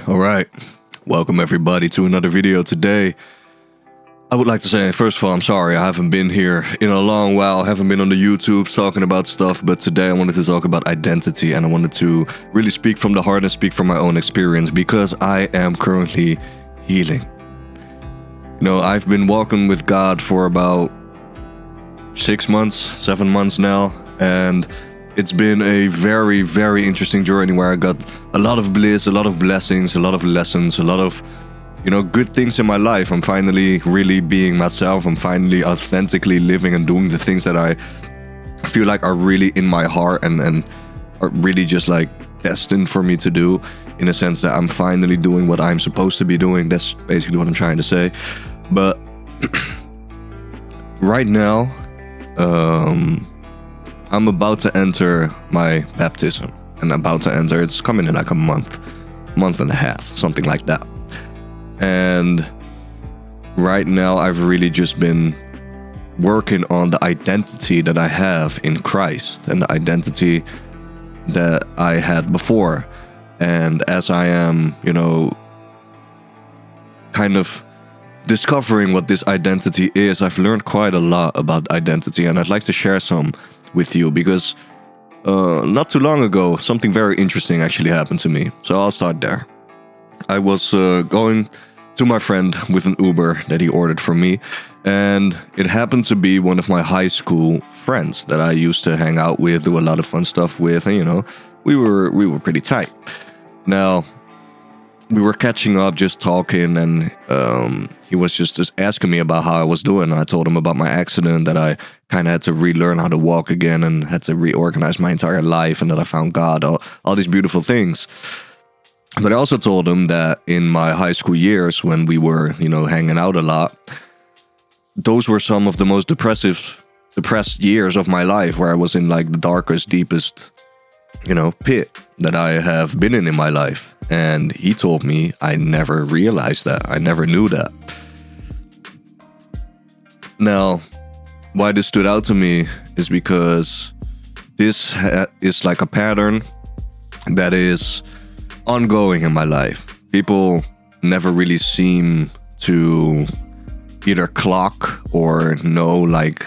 All right, welcome everybody to another video today. I would like to say, first of all, I'm sorry I haven't been here in a long while. I haven't been on the YouTube talking about stuff, but today I wanted to talk about identity, and I wanted to really speak from the heart and speak from my own experience, because I am currently healing. You know, I've been walking with God for about 6 months, 7 months now, and it's been a very, very interesting journey where I got a lot of bliss, a lot of blessings, a lot of lessons, a lot of, good things in my life. I'm finally really being myself. I'm finally authentically living and doing the things that I feel like are really in my heart and are really just like destined for me to do, in a sense that I'm finally doing what I'm supposed to be doing. That's basically what I'm trying to say. But right now, I'm about to enter my baptism, and it's coming in like a month and a half, something like that. And right now I've really just been working on the identity that I have in Christ and the identity that I had before. And as I am, kind of discovering what this identity is, I've learned quite a lot about identity, and I'd like to share some with you, because not too long ago something very interesting actually happened to me. So I'll start there. I was going to my friend with an Uber that he ordered for me, and it happened to be one of my high school friends that I used to hang out with, do a lot of fun stuff with, and we were pretty tight. Now, we were catching up, just talking, and he was just asking me about how I was doing. I told him about my accident, that I kind of had to relearn how to walk again and had to reorganize my entire life, and that I found God, all these beautiful things. But I also told him that in my high school years, when we were, hanging out a lot, those were some of the most depressed years of my life, where I was in like the darkest, deepest, pit that I have been in my life. And he told me I never realized that. I never knew that. Now, why this stood out to me is because this is like a pattern that is ongoing in my life. People never really seem to either clock or know like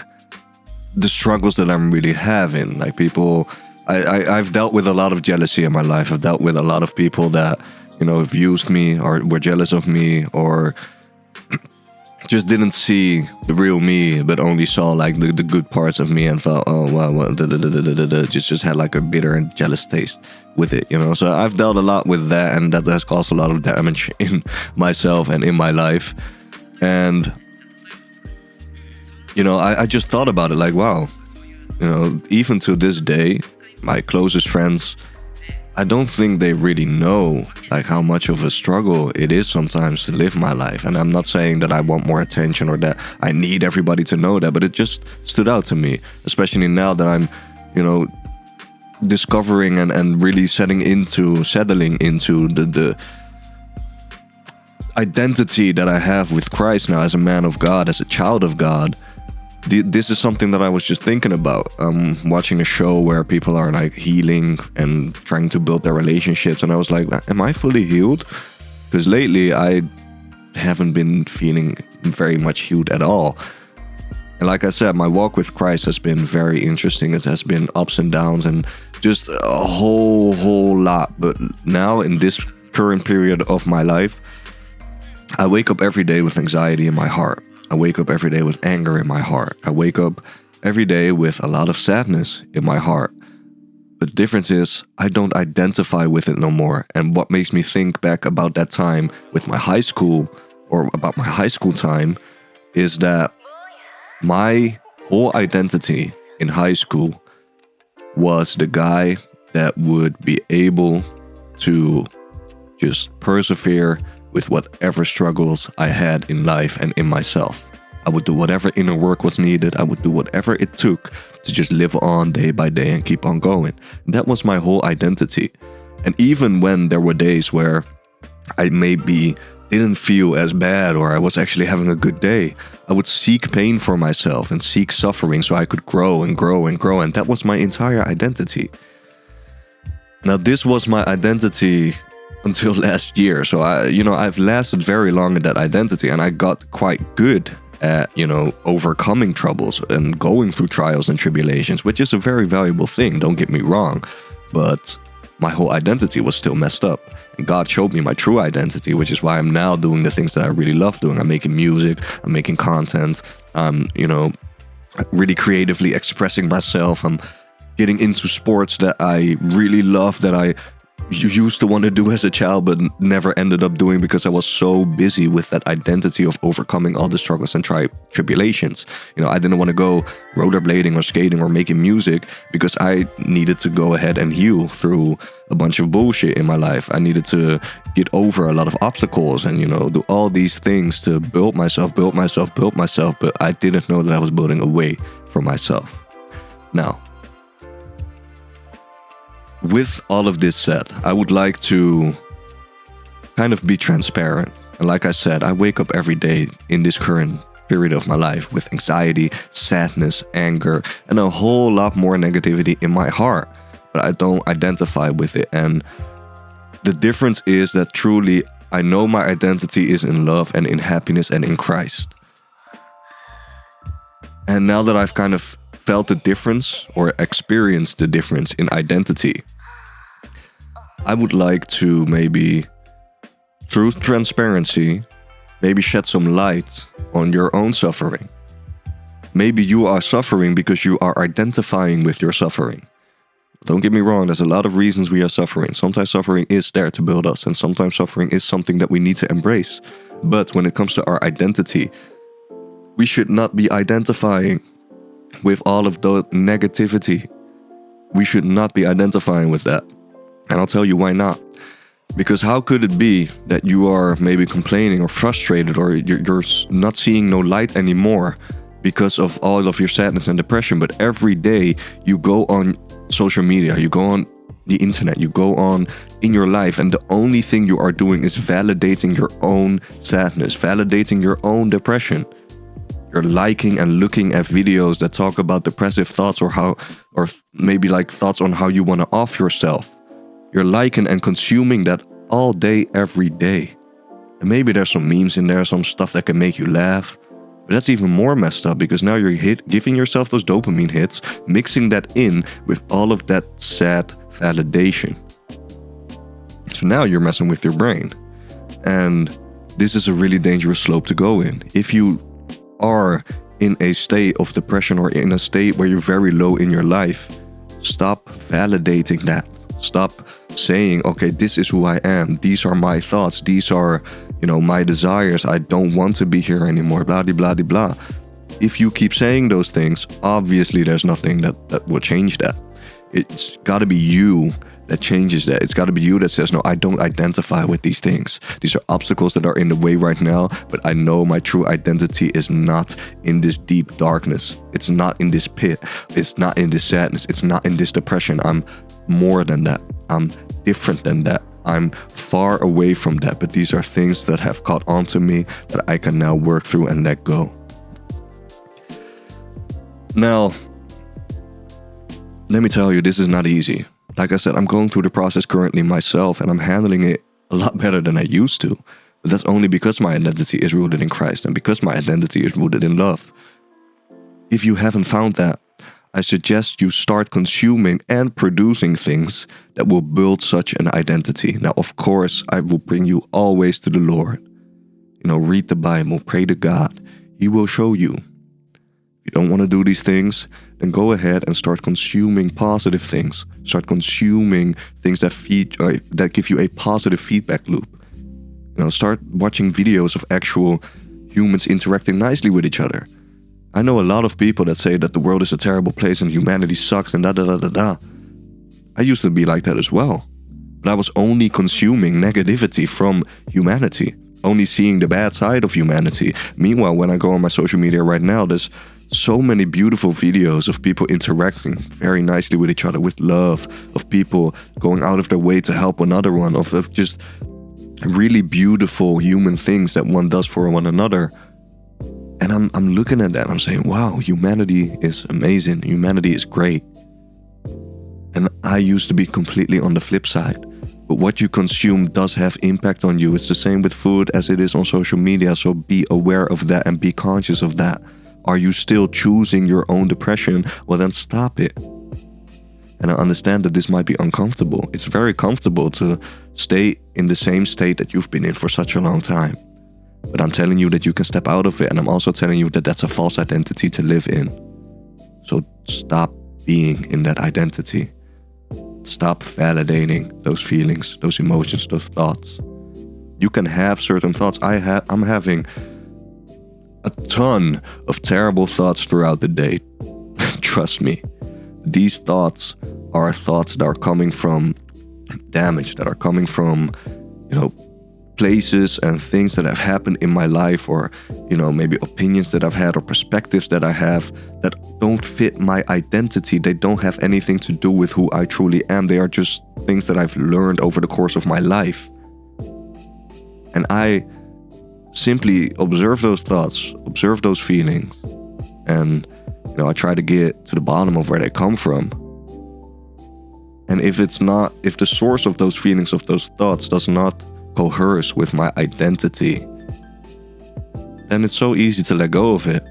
the struggles that I'm really having. Like people, I've dealt with a lot of jealousy in my life. I've dealt with a lot of people that, have used me or were jealous of me, or just didn't see the real me, but only saw like the good parts of me and thought, oh, well, just had like a bitter and jealous taste with it, So I've dealt a lot with that, and that has caused a lot of damage in myself and in my life. And, I just thought about it like, wow, even to this day, my closest friends, I don't think they really know like how much of a struggle it is sometimes to live my life. And I'm not saying that I want more attention or that I need everybody to know that, but it just stood out to me, especially now that I'm, discovering and really settling into the identity that I have with Christ now as a man of God, as a child of God. This is something that I was just thinking about. Watching a show where people are like healing and trying to build their relationships, and I was like, am I fully healed? Because lately I haven't been feeling very much healed at all. And like I said, my walk with Christ has been very interesting. It has been ups and downs and just a whole lot. But now in this current period of my life, I wake up every day with anxiety in my heart. I wake up every day with anger in my heart. I wake up every day with a lot of sadness in my heart. But the difference is I don't identify with it no more. And what makes me think back about that time with my high school, or about my high school time, is that my whole identity in high school was the guy that would be able to just persevere with whatever struggles I had in life and in myself. I would do whatever inner work was needed. I would do whatever it took to just live on day by day and keep on going. And that was my whole identity. And even when there were days where I maybe didn't feel as bad, or I was actually having a good day, I would seek pain for myself and seek suffering so I could grow and grow and grow. And that was my entire identity. Now, this was my identity until last year. So I've lasted very long in that identity, and I got quite good at, overcoming troubles and going through trials and tribulations, which is a very valuable thing, don't get me wrong. But my whole identity was still messed up. And God showed me my true identity, which is why I'm now doing the things that I really love doing. I'm making music, I'm making content, I'm, really creatively expressing myself. I'm getting into sports that I really love, that I used to want to do as a child, but never ended up doing because I was so busy with that identity of overcoming all the struggles and tribulations. I didn't want to go rollerblading or skating or making music because I needed to go ahead and heal through a bunch of bullshit in my life. I needed to get over a lot of obstacles and, do all these things to build myself, but I didn't know that I was building a way for myself. Now, with all of this said, I would like to kind of be transparent. And like I said, I wake up every day in this current period of my life with anxiety, sadness, anger, and a whole lot more negativity in my heart. But I don't identify with it. And the difference is that truly I know my identity is in love and in happiness and in Christ. And now that I've kind of felt the difference or experienced the difference in identity, I would like to maybe, through transparency, maybe shed some light on your own suffering. Maybe you are suffering because you are identifying with your suffering. Don't get me wrong, there's a lot of reasons we are suffering. Sometimes suffering is there to build us, and sometimes suffering is something that we need to embrace. But when it comes to our identity, we should not be identifying with all of the negativity. We should not be identifying with that. And I'll tell you why not. Because how could it be that you are maybe complaining or frustrated, or you're not seeing no light anymore because of all of your sadness and depression, but every day you go on social media, you go on the internet, you go on in your life, and the only thing you are doing is validating your own sadness, validating your own depression. You're liking and looking at videos that talk about depressive thoughts or maybe like thoughts on how you want to off yourself. You're liking and consuming that all day, every day. And maybe there's some memes in there, some stuff that can make you laugh. But that's even more messed up, because now you're giving yourself those dopamine hits, mixing that in with all of that sad validation. So now you're messing with your brain. And this is a really dangerous slope to go in. If you are in a state of depression or in a state where you're very low in your life, stop validating that. Stop saying, okay, this is who I am. These are my thoughts. These are, my desires. I don't want to be here anymore. Blah, blah, blah, blah. If you keep saying those things, obviously there's nothing that will change that. It's got to be you that changes that. It's got to be you that says, no, I don't identify with these things. These are obstacles that are in the way right now, but I know my true identity is not in this deep darkness. It's not in this pit. It's not in this sadness. It's not in this depression. I'm more than that. I'm different than that. I'm far away from that, but these are things that have caught on to me that I can now work through and let go. Now, let me tell you, this is not easy. Like I said, I'm going through the process currently myself, and I'm handling it a lot better than I used to. But that's only because my identity is rooted in Christ and because my identity is rooted in love. If you haven't found that, I suggest you start consuming and producing things that will build such an identity. Now, of course, I will bring you always to the Lord. Read the Bible, pray to God. He will show you. If you don't want to do these things, then go ahead and start consuming positive things. Start consuming things that give you a positive feedback loop. Start watching videos of actual humans interacting nicely with each other. I know a lot of people that say that the world is a terrible place and humanity sucks and da. I used to be like that as well. But I was only consuming negativity from humanity, only seeing the bad side of humanity. Meanwhile, when I go on my social media right now, there's so many beautiful videos of people interacting very nicely with each other, with love, of people going out of their way to help another one, of just really beautiful human things that one does for one another. And I'm looking at that and I'm saying, wow, humanity is amazing. Humanity is great. And I used to be completely on the flip side. But what you consume does have impact on you. It's the same with food as it is on social media. So be aware of that and be conscious of that. Are you still choosing your own depression? Well, then stop it. And I understand that this might be uncomfortable. It's very comfortable to stay in the same state that you've been in for such a long time. But I'm telling you that you can step out of it. And I'm also telling you that that's a false identity to live in. So stop being in that identity. Stop validating those feelings, those emotions, those thoughts. You can have certain thoughts. I'm having a ton of terrible thoughts throughout the day. Trust me. These thoughts are thoughts that are coming from damage, that are coming from, places and things that have happened in my life, or, maybe opinions that I've had or perspectives that I have that don't fit my identity. They don't have anything to do with who I truly am. They are just things that I've learned over the course of my life. And I simply observe those thoughts, observe those feelings, and I try to get to the bottom of where they come from. And if the source of those feelings, of those thoughts does not coheres with my identity, then it's so easy to let go of it.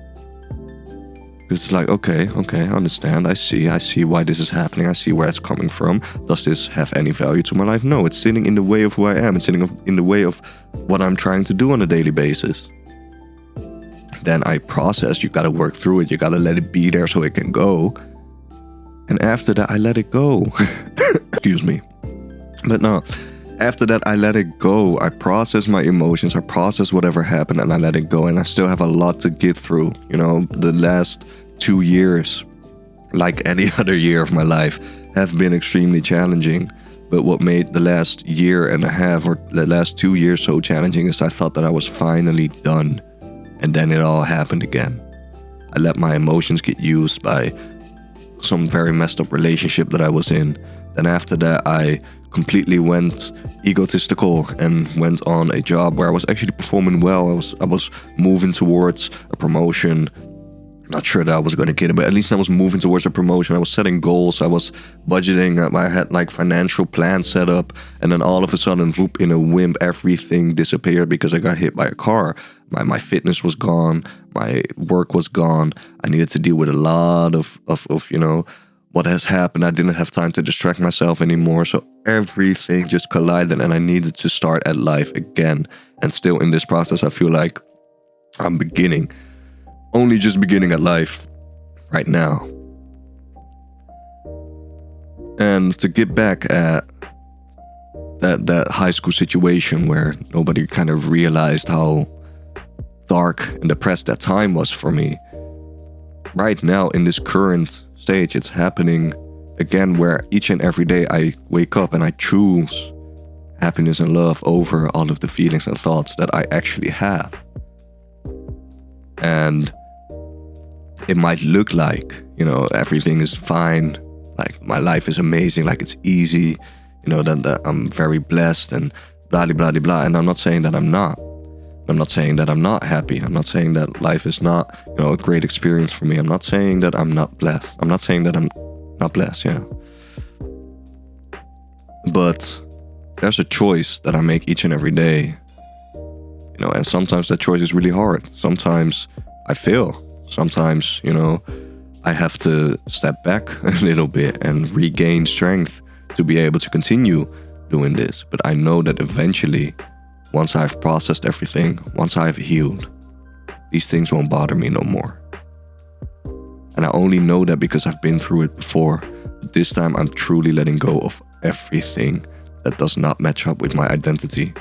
It's like, okay, I understand. I see why this is happening. I see where it's coming from. Does this have any value to my life? No, it's sitting in the way of who I am. It's sitting in the way of what I'm trying to do on a daily basis. Then I process. You got to work through it. You got to let it be there so it can go. And after that, I let it go. Excuse me. But no, after that, I let it go. I process my emotions. I process whatever happened, and I let it go. And I still have a lot to get through. The last 2 years, like any other year of my life, have been extremely challenging. But what made the last year and a half, or the last 2 years, so challenging is I thought that I was finally done. And then it all happened again. I let my emotions get used by some very messed up relationship that I was in. Then after that, I completely went egotistical and went on a job where I was actually performing well. I was moving towards a promotion. Not sure that I was going to get it, but at least I was moving towards a promotion. I was setting goals. I was budgeting. I had financial plans set up. And then all of a sudden, whoop, in a whim, everything disappeared because I got hit by a car. My fitness was gone. My work was gone. I needed to deal with a lot of what has happened. I didn't have time to distract myself anymore. So everything just collided, and I needed to start at life again. And still in this process, I feel like I'm only just beginning at life right now. And to get back at that high school situation where nobody kind of realized how dark and depressed that time was for me. Right now, in this current stage, it's happening again, where each and every day I wake up and I choose happiness and love over all of the feelings and thoughts that I actually have. And it might look like, everything is fine, like my life is amazing, like it's easy, that I'm very blessed and blah, blah, blah, blah. And I'm not saying that I'm not. I'm not saying that I'm not happy. I'm not saying that life is not, a great experience for me. I'm not saying that I'm not blessed. I'm not saying that I'm not blessed, yeah. But there's a choice that I make each and every day. And sometimes that choice is really hard. Sometimes I fail. Sometimes, I have to step back a little bit and regain strength to be able to continue doing this. But I know that eventually, once I've processed everything, once I've healed, these things won't bother me no more. And I only know that because I've been through it before. But this time I'm truly letting go of everything that does not match up with my identity.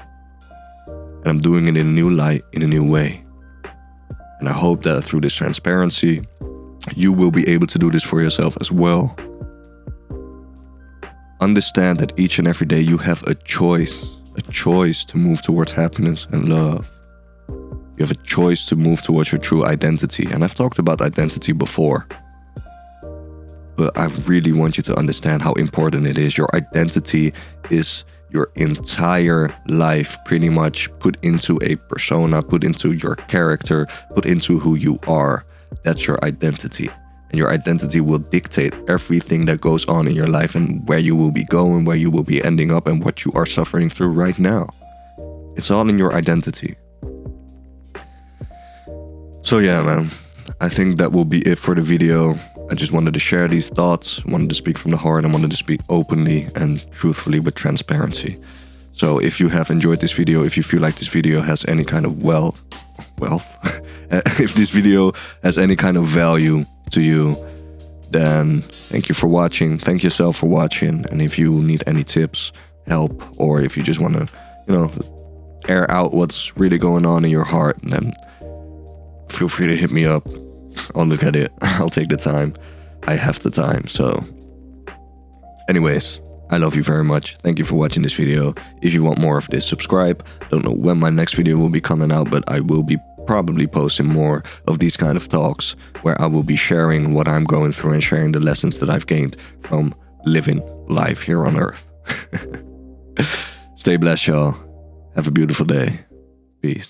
And I'm doing it in a new light, in a new way. And I hope that through this transparency, you will be able to do this for yourself as well. Understand that each and every day you have a choice to move towards happiness and love. You have a choice to move towards your true identity. And I've talked about identity before, but I really want you to understand how important it is. Your identity is your entire life pretty much put into a persona, put into your character, put into who you are. That's your identity. And your identity will dictate everything that goes on in your life and where you will be going, where you will be ending up, and what you are suffering through right now. It's all in your identity. So yeah, man, I think that will be it for the video. I just wanted to share these thoughts, wanted to speak from the heart, and wanted to speak openly and truthfully with transparency. So if you have enjoyed this video, if you feel like this video has any kind of wealth, if this video has any kind of value to you, then thank you for watching. Thank yourself for watching. And if you need any tips, help, or if you just want to, air out what's really going on in your heart, then feel free to hit me up. I'll look at it. I'll take the time. I have the time. So anyways, I love you very much. Thank you for watching this video. If you want more of this, subscribe. Don't know when my next video will be coming out, but I will be probably posting more of these kind of talks where I will be sharing what I'm going through and sharing the lessons that I've gained from living life here on Earth. Stay blessed, y'all. Have a beautiful day.